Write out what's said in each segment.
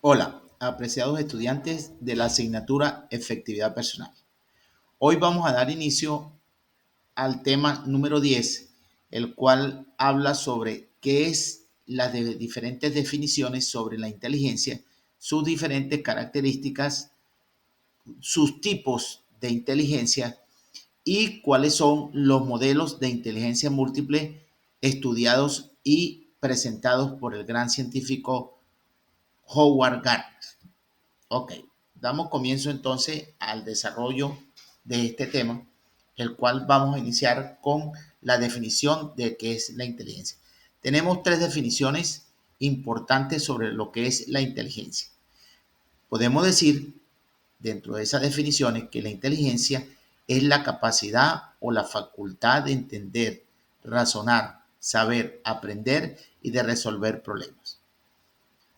Hola, apreciados estudiantes de la asignatura Efectividad Personal. Hoy vamos a dar inicio al tema número 10, el cual habla sobre qué es las diferentes definiciones sobre la inteligencia, sus diferentes características, sus tipos de inteligencia y cuáles son los modelos de inteligencia múltiple estudiados y presentados por el gran científico Howard Gardner. Ok, damos comienzo entonces al desarrollo de este tema, el cual vamos a iniciar con la definición de qué es la inteligencia. Tenemos tres definiciones importantes sobre lo que es la inteligencia. Podemos decir, dentro de esas definiciones, que la inteligencia es la capacidad o la facultad de entender, razonar, saber, aprender y de resolver problemas.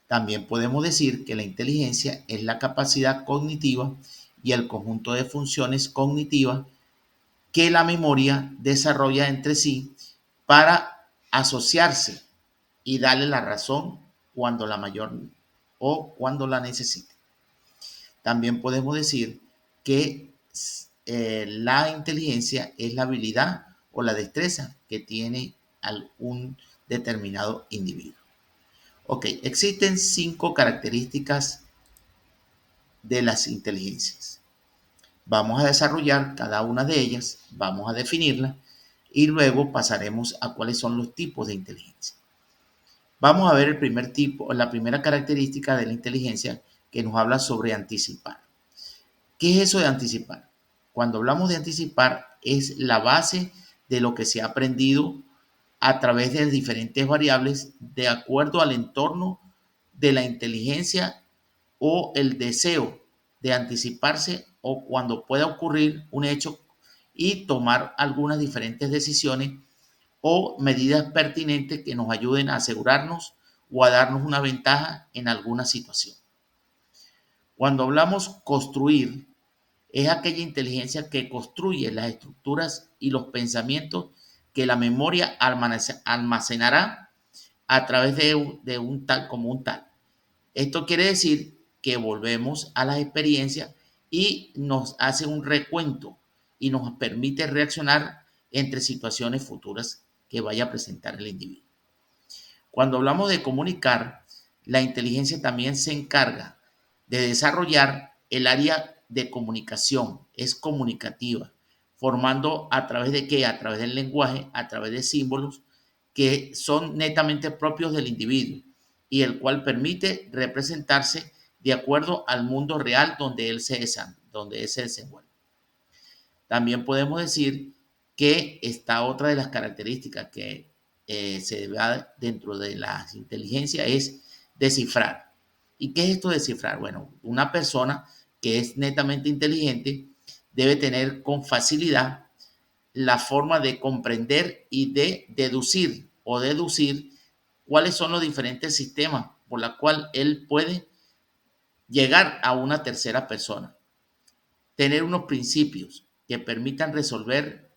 También podemos decir que la inteligencia es la capacidad cognitiva y el conjunto de funciones cognitivas que la memoria desarrolla entre sí para asociarse y darle la razón cuando la mayor o cuando la necesite. También podemos decir que la inteligencia es la habilidad o la destreza que tiene algún determinado individuo. Ok, existen 5 características de las inteligencias. Vamos a desarrollar cada una de ellas, vamos a definirla y luego pasaremos a cuáles son los tipos de inteligencia. Vamos a ver el primer tipo, la primera característica de la inteligencia que nos habla sobre anticipar. ¿Qué es eso de anticipar? Cuando hablamos de anticipar es la base de lo que se ha aprendido a través de diferentes variables de acuerdo al entorno de la inteligencia o el deseo de anticiparse o cuando pueda ocurrir un hecho y tomar algunas diferentes decisiones o medidas pertinentes que nos ayuden a asegurarnos o a darnos una ventaja en alguna situación. Cuando hablamos construir, es aquella inteligencia que construye las estructuras y los pensamientos que la memoria almacenará a través de un tal como un tal. Esto quiere decir que volvemos a las experiencias y nos hace un recuento y nos permite reaccionar entre situaciones futuras que vaya a presentar el individuo. Cuando hablamos de comunicar, la inteligencia también se encarga de desarrollar el área de comunicación, es comunicativa, formando a través de qué, a través del lenguaje, a través de símbolos que son netamente propios del individuo y el cual permite representarse de acuerdo al mundo real donde él se desenvuelve. También podemos decir que esta otra de las características que se da dentro de la inteligencia es descifrar. ¿Y qué es esto de descifrar? Bueno, una persona que es netamente inteligente debe tener con facilidad la forma de comprender y de deducir o deducir cuáles son los diferentes sistemas por los cuales él puede llegar a una tercera persona. Tener unos principios que permitan resolver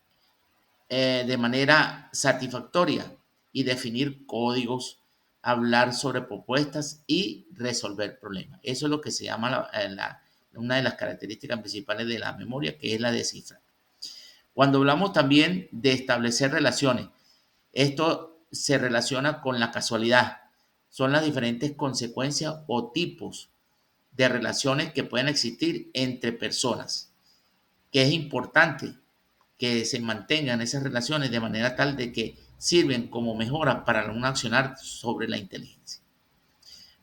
de manera satisfactoria y definir códigos, hablar sobre propuestas y resolver problemas. Eso es lo que se llama una de las características principales de la memoria, que es la de cifra. Cuando hablamos también de establecer relaciones, esto se relaciona con la casualidad. Son las diferentes consecuencias o tipos de relaciones que pueden existir entre personas, que es importante que se mantengan esas relaciones de manera tal de que sirven como mejora para un accionar sobre la inteligencia.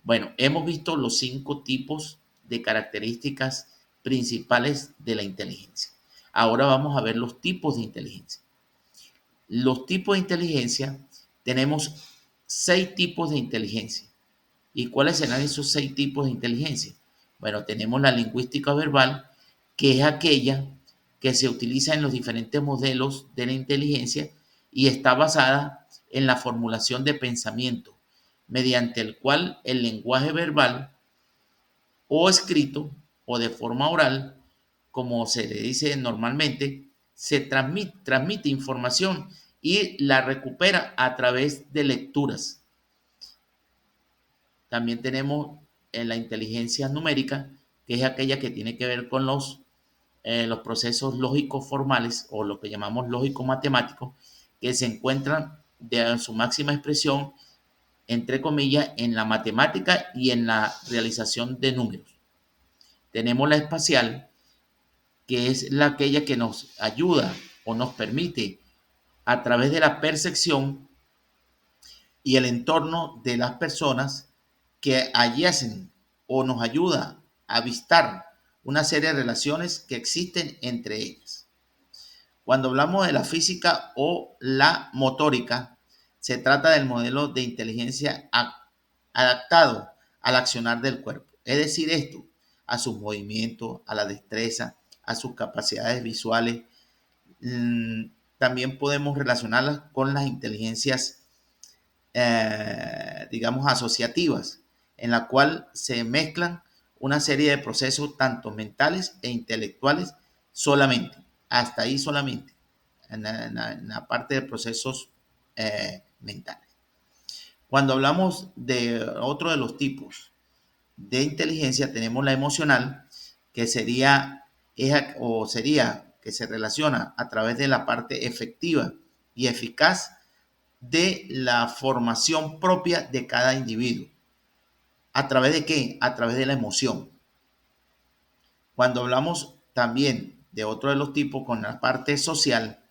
Bueno, hemos visto los 5 tipos de características principales de la inteligencia. Ahora vamos a ver los tipos de inteligencia. Los tipos de inteligencia, tenemos 6 tipos de inteligencia. ¿Y cuáles serán esos 6 tipos de inteligencia? Bueno, tenemos la lingüística verbal, que es aquella que se utiliza en los diferentes modelos de la inteligencia y está basada en la formulación de pensamiento, mediante el cual el lenguaje verbal o escrito o de forma oral, como se le dice normalmente, se transmite información y la recupera a través de lecturas. También tenemos la inteligencia numérica, que es aquella que tiene que ver con los procesos lógicos formales o lo que llamamos lógico-matemáticos, que se encuentran de su máxima expresión, entre comillas, en la matemática y en la realización de números. Tenemos la espacial, que es aquella que nos ayuda o nos permite a través de la percepción y el entorno de las personas que adyacen o nos ayuda a avistar una serie de relaciones que existen entre ellas. Cuando hablamos de la física o la motórica, se trata del modelo de inteligencia adaptado al accionar del cuerpo. Es decir, esto, a sus movimientos, a la destreza, a sus capacidades visuales. También podemos relacionarlas con las inteligencias, digamos, asociativas, en la cual se mezclan una serie de procesos tanto mentales e intelectuales solamente, hasta ahí solamente, en la parte de procesos mentales. Cuando hablamos de otro de los tipos de inteligencia, tenemos la emocional, que sería que se relaciona a través de la parte efectiva y eficaz de la formación propia de cada individuo. ¿A través de qué? A través de la emoción. Cuando hablamos también de otro de los tipos con la parte social,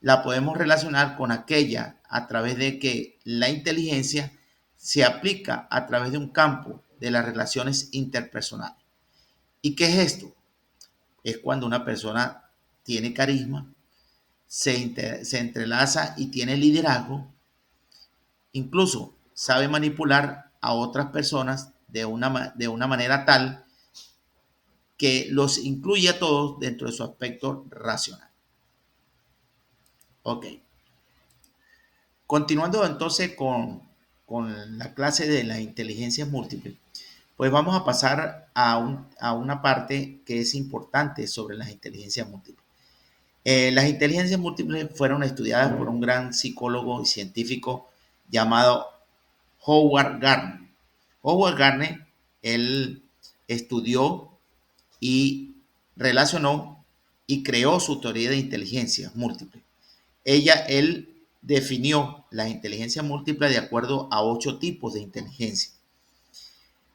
la podemos relacionar con aquella a través de que la inteligencia se aplica a través de un campo de las relaciones interpersonales. ¿Y qué es esto? Es cuando una persona tiene carisma, se entrelaza y tiene liderazgo, incluso sabe manipular a otras personas de una manera tal que los incluye a todos dentro de su aspecto racional. Ok. Continuando entonces con la clase de la inteligencia múltiple, pues vamos a pasar a una parte que es importante sobre las inteligencias múltiples. Las inteligencias múltiples fueron estudiadas por un gran psicólogo y científico llamado Howard Gardner. Howard Gardner, él estudió y relacionó y creó su teoría de inteligencia múltiple. Él definió las inteligencias múltiples de acuerdo a 8 tipos de inteligencia.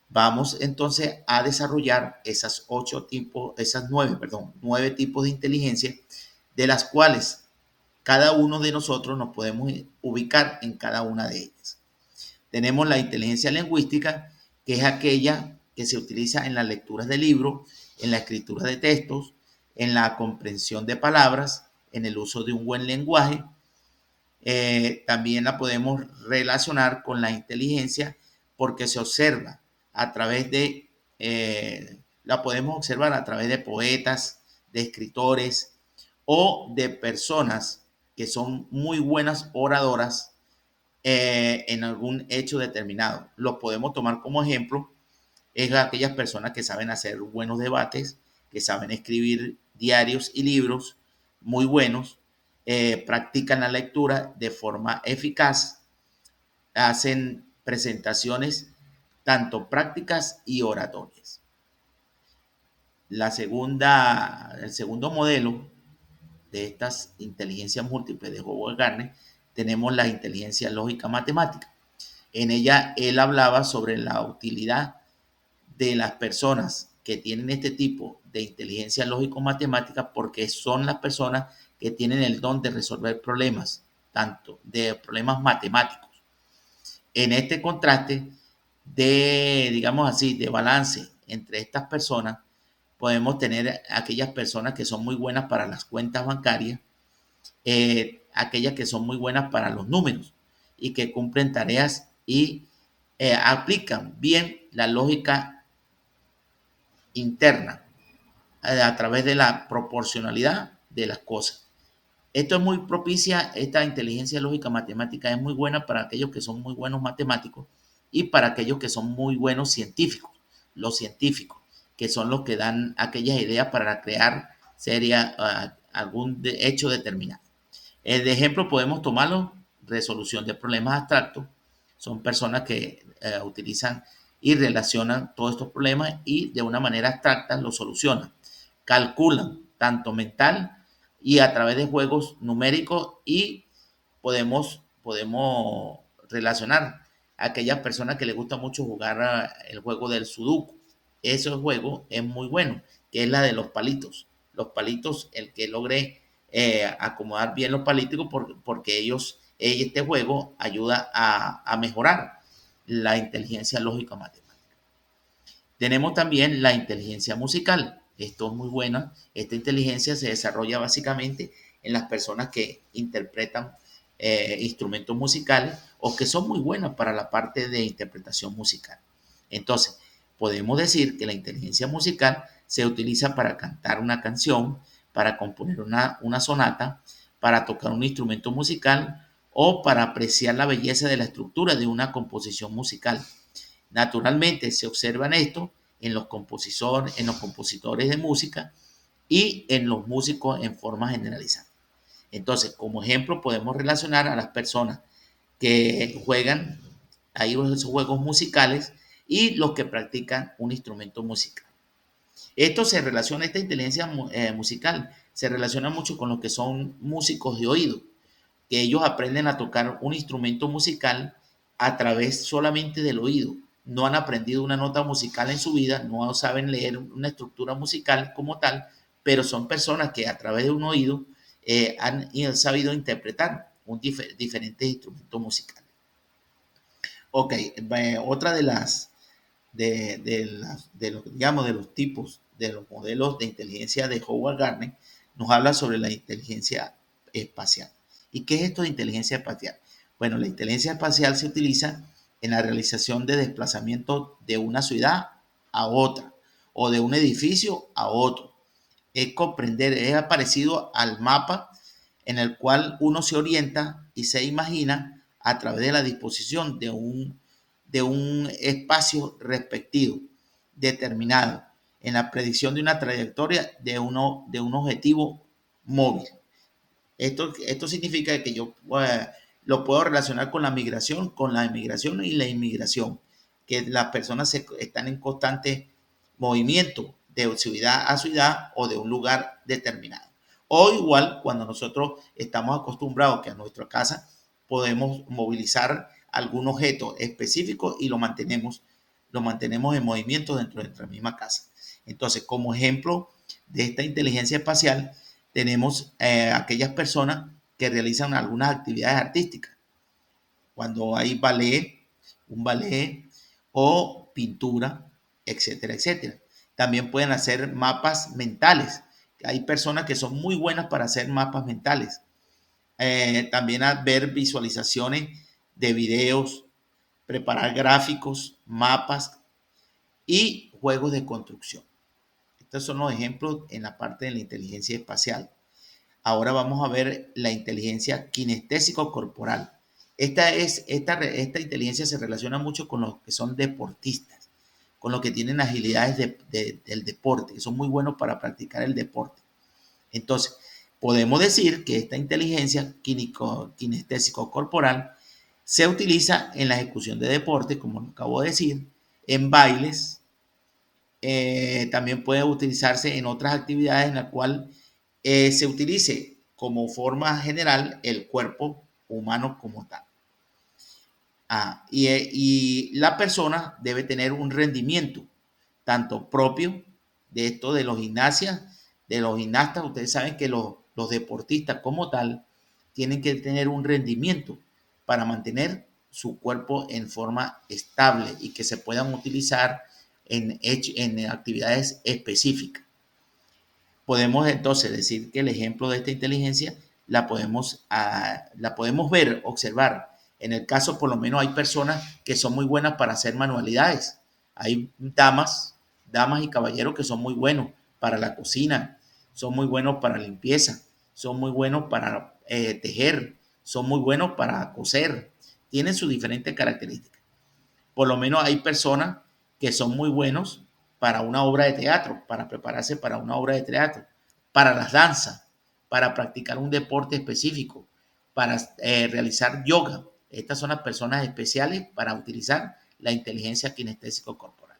Vamos entonces a desarrollar nueve tipos de inteligencia, de las cuales cada uno de nosotros nos podemos ubicar en cada una de ellas. Tenemos la inteligencia lingüística, que es aquella que se utiliza en las lecturas de libros, en la escritura de textos, en la comprensión de palabras, en el uso de un buen lenguaje. También la podemos relacionar con la inteligencia porque se observa a través la podemos observar a través de poetas, de escritores o de personas que son muy buenas oradoras en algún hecho determinado. Los podemos tomar como ejemplo, es aquellas personas que saben hacer buenos debates, que saben escribir diarios y libros muy buenos, practican la lectura de forma eficaz, hacen presentaciones tanto prácticas y oratorias. El segundo modelo de estas inteligencias múltiples de Howard Gardner, tenemos la inteligencia lógica matemática. En ella él hablaba sobre la utilidad de las personas que tienen este tipo de inteligencia lógico-matemática porque son las personas que tienen el don de resolver problemas, tanto de problemas matemáticos. En este contraste digamos así, de balance entre estas personas, podemos tener aquellas personas que son muy buenas para las cuentas bancarias, aquellas que son muy buenas para los números y que cumplen tareas y aplican bien la lógica interna a través de la proporcionalidad de las cosas. Esto es muy propicia, esta inteligencia lógica matemática es muy buena para aquellos que son muy buenos matemáticos y para aquellos que son muy buenos científicos, los científicos, que son los que dan aquellas ideas para crear algún hecho determinado. De ejemplo podemos tomarlo, resolución de problemas abstractos, son personas que utilizan y relacionan todos estos problemas y de una manera abstracta los solucionan. Calculan tanto mental y a través de juegos numéricos y podemos relacionar a aquellas personas que les gusta mucho jugar el juego del Sudoku. Ese juego es muy bueno, que es la de los palitos. Los palitos, el que logre acomodar bien los palitos, porque este juego ayuda a mejorar la inteligencia lógica matemática. Tenemos también la inteligencia musical. Esto es muy buena. Esta inteligencia se desarrolla básicamente en las personas que interpretan instrumentos musicales o que son muy buenas para la parte de interpretación musical. Entonces, podemos decir que la inteligencia musical se utiliza para cantar una canción, para componer una sonata, para tocar un instrumento musical o para apreciar la belleza de la estructura de una composición musical. Naturalmente se observan esto en los compositores de música y en los músicos en forma generalizada. Entonces, como ejemplo, podemos relacionar a las personas que juegan ahí esos juegos musicales y los que practican un instrumento musical. Esta inteligencia musical se relaciona mucho con los que son músicos de oído, que ellos aprenden a tocar un instrumento musical a través solamente del oído. No han aprendido una nota musical en su vida, no saben leer una estructura musical como tal, pero son personas que a través de un oído han sabido interpretar diferentes instrumentos musicales. Ok, otra de los tipos, de los modelos de inteligencia de Howard Gardner, nos habla sobre la inteligencia espacial. ¿Y qué es esto de inteligencia espacial? Bueno, la inteligencia espacial se utiliza en la realización de desplazamientos de una ciudad a otra o de un edificio a otro. Es parecido al mapa en el cual uno se orienta y se imagina a través de la disposición de un espacio respectivo, determinado, en la predicción de una trayectoria de un objetivo móvil. Esto significa que yo lo puedo relacionar con la emigración y la inmigración, que las personas están en constante movimiento de ciudad a ciudad o de un lugar determinado. O igual cuando nosotros estamos acostumbrados que a nuestra casa podemos movilizar algún objeto específico y lo mantenemos en movimiento dentro de nuestra misma casa. Entonces, como ejemplo de esta inteligencia espacial, tenemos aquellas personas que realizan algunas actividades artísticas. Cuando hay un ballet o pintura, etcétera, etcétera. También pueden hacer mapas mentales. Hay personas que son muy buenas para hacer mapas mentales. También a ver visualizaciones de videos, preparar gráficos, mapas y juegos de construcción. Estos son los ejemplos en la parte de la inteligencia espacial. Ahora vamos a ver la inteligencia kinestésico corporal. Esta inteligencia se relaciona mucho con los que son deportistas, con los que tienen agilidades del deporte, que son muy buenos para practicar el deporte. Entonces, podemos decir que esta inteligencia kinestésico corporal se utiliza en la ejecución de deportes, como acabo de decir, en bailes, también puede utilizarse en otras actividades en la cual se utilice como forma general el cuerpo humano como tal. Y la persona debe tener un rendimiento tanto propio de esto de de los gimnastas. Ustedes saben que los deportistas como tal tienen que tener un rendimiento para mantener su cuerpo en forma estable y que se puedan utilizar en actividades específicas. Podemos entonces decir que el ejemplo de esta inteligencia la podemos ver, observar. En el caso, por lo menos, hay personas que son muy buenas para hacer manualidades. Hay damas y caballeros que son muy buenos para la cocina, son muy buenos para limpieza, son muy buenos para tejer, son muy buenos para coser. Tienen sus diferentes características. Por lo menos hay personas que son muy buenos para una obra de teatro, para prepararse para una obra de teatro, para las danzas, para practicar un deporte específico, para realizar yoga. Estas son las personas especiales para utilizar la inteligencia kinestésico corporal.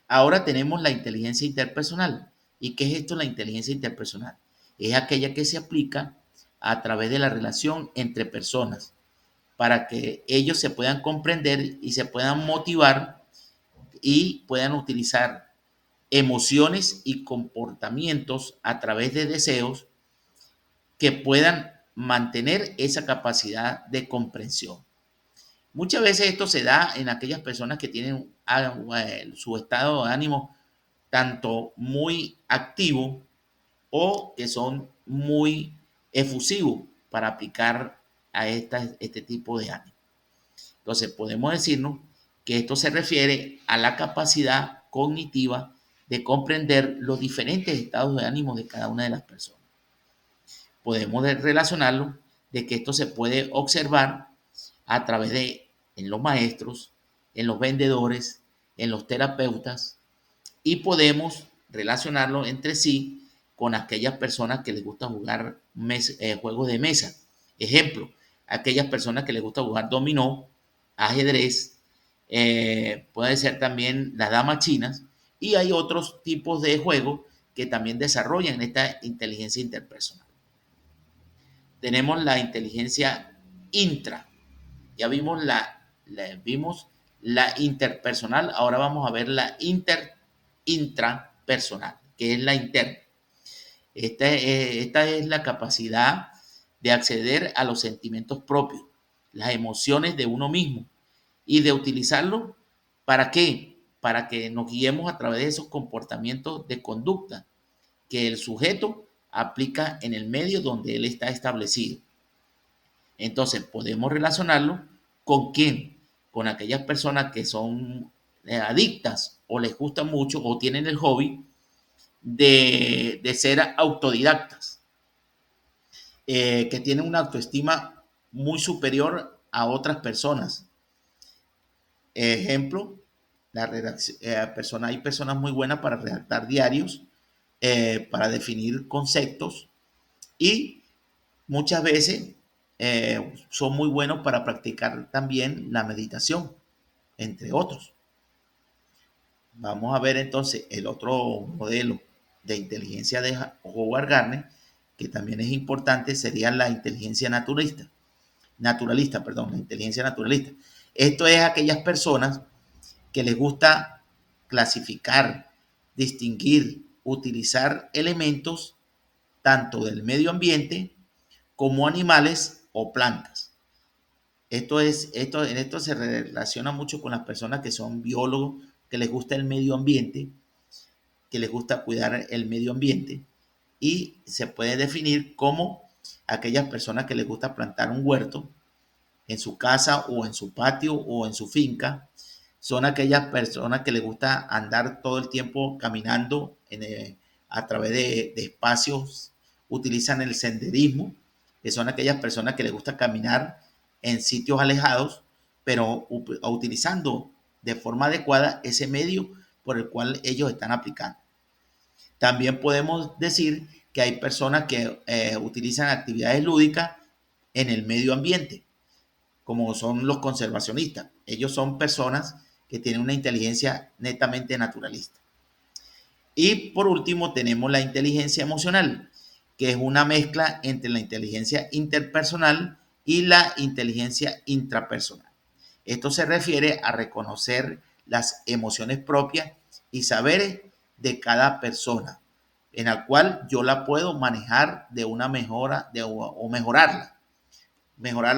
Ahora tenemos la inteligencia interpersonal. ¿Y qué es esto, la inteligencia interpersonal? Es aquella que se aplica a través de la relación entre personas para que ellos se puedan comprender y se puedan motivar y puedan utilizar emociones y comportamientos a través de deseos que puedan mantener esa capacidad de comprensión. Muchas veces esto se da en aquellas personas que tienen su estado de ánimo tanto muy activo o que son muy efusivos para aplicar a este tipo de ánimo. Entonces podemos decirnos que esto se refiere a la capacidad cognitiva de comprender los diferentes estados de ánimo de cada una de las personas. Podemos relacionarlo de que esto se puede observar a través de en los maestros, en los vendedores, en los terapeutas, y podemos relacionarlo entre sí con aquellas personas que les gusta jugar juegos de mesa. Ejemplo, aquellas personas que les gusta jugar dominó, ajedrez, puede ser también las damas chinas, y hay otros tipos de juegos que también desarrollan esta inteligencia interpersonal. Tenemos la inteligencia intra. Ya vimos la interpersonal, ahora vamos a ver la intrapersonal, que es la interna. Esta es la capacidad de acceder a los sentimientos propios, las emociones de uno mismo y de utilizarlo. ¿Para qué? Para que nos guiemos a través de esos comportamientos de conducta que el sujeto aplica en el medio donde él está establecido. Entonces podemos relacionarlo con quién, con aquellas personas que son adictas o les gusta mucho o tienen el hobby de ser autodidactas, que tienen una autoestima muy superior a otras personas. Ejemplo, hay personas muy buenas para redactar diarios, para definir conceptos y muchas veces son muy buenos para practicar también la meditación, entre otros. Vamos a ver entonces el otro modelo de inteligencia de Howard Gardner, que también es importante, sería la inteligencia naturalista, la inteligencia naturalista. Esto es aquellas personas que les gusta clasificar, distinguir, utilizar elementos tanto del medio ambiente como animales o plantas. En esto se relaciona mucho con las personas que son biólogos, que les gusta el medio ambiente, que les gusta cuidar el medio ambiente, y se puede definir como aquellas personas que les gusta plantar un huerto en su casa o en su patio o en su finca. Son aquellas personas que les gusta andar todo el tiempo caminando a través de espacios, utilizan el senderismo, que son aquellas personas que les gusta caminar en sitios alejados, pero utilizando de forma adecuada ese medio por el cual ellos están aplicando. También podemos decir que hay personas que utilizan actividades lúdicas en el medio ambiente, como son los conservacionistas. Ellos son personas que tienen una inteligencia netamente naturalista. Y por último tenemos la inteligencia emocional, que es una mezcla entre la inteligencia interpersonal y la inteligencia intrapersonal. Esto se refiere a reconocer las emociones propias y saberes de cada persona, en la cual yo la puedo manejar de una o mejorarla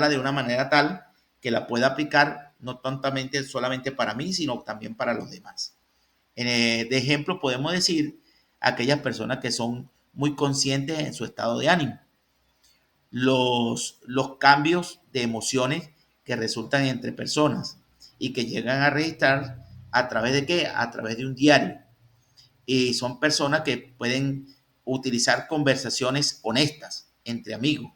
de una manera tal que la pueda aplicar no tontamente solamente para mí, sino también para los demás. De ejemplo, podemos decir aquellas personas que son muy conscientes en su estado de ánimo, los cambios de emociones que resultan entre personas y que llegan a registrar a través de qué, a través de un diario. Y son personas que pueden utilizar conversaciones honestas entre amigos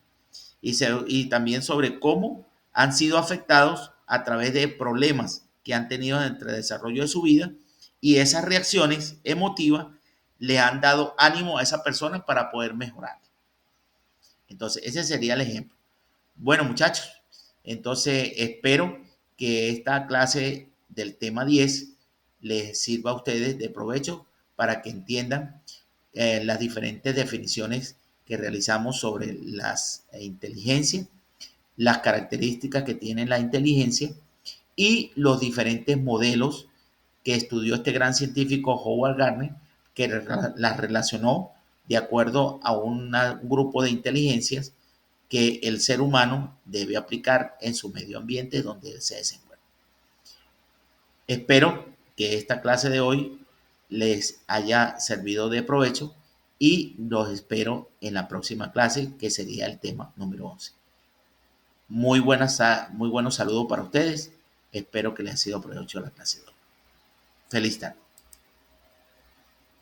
y también sobre cómo han sido afectados a través de problemas que han tenido entre el desarrollo de su vida, y esas reacciones emotivas le han dado ánimo a esa persona para poder mejorar. Entonces, ese sería el ejemplo. Bueno, muchachos, entonces espero que esta clase del tema 10 les sirva a ustedes de provecho para que entiendan las diferentes definiciones que realizamos sobre las inteligencias, las características que tiene la inteligencia y los diferentes modelos que estudió este gran científico Howard Gardner, que las relacionó de acuerdo a un grupo de inteligencias que el ser humano debe aplicar en su medio ambiente donde él se desenvuelve. Espero que esta clase de hoy les haya servido de provecho y los espero en la próxima clase, que sería el tema número 11. Muy buenos saludos para ustedes. Espero que les haya sido provecho la clase de hoy. Feliz tarde.